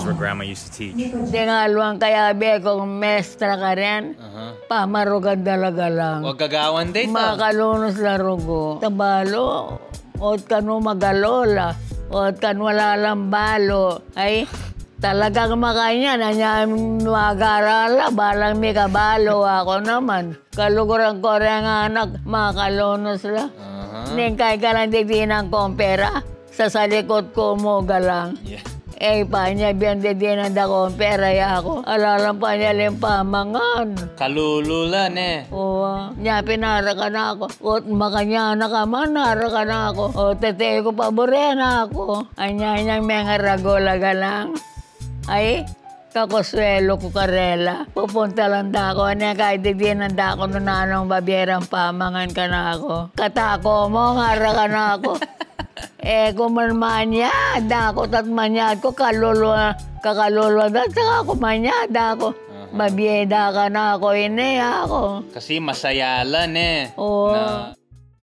where Grandma used to teach. Tingaluan kaya be kung mestra ka rin. Pamarugan talaga lang. Huwag gagawan dito. Makalunos na rugo. Tabalo, ot ka no magalola, ot ka no wala lang balo. Ay, talagang makanya, nanya magarala, balang may kabalo. Ako naman, kaluguran ko rin ang anak, makalunos lang. Ningkay ka lang didinan kong pera, sa salikot ko mo galang. Yeah. Eh, pa niya biyan didinan da kong pera ya ako. Alalang pa niya limpamangan. Kalululan eh. Oo, niya pinara ka na ako. O makanya na ka man, nara ka na ako. O tete ko pabore na ako. Anya niyang mga ragola galang. Ay, kakuswelo ko karela. Pupunta lang da ako. Anya kahit didinan da ako nung nanong babierang pamangan ka na ako. Katako mo, ngara ka na ako. Eh, kung manyad ako, tat manyad ko, kakaluluwa na, saka ako manyad ako. Mabiyeda ka na ako, ini ako. Kasi masayalan eh. Oo. Na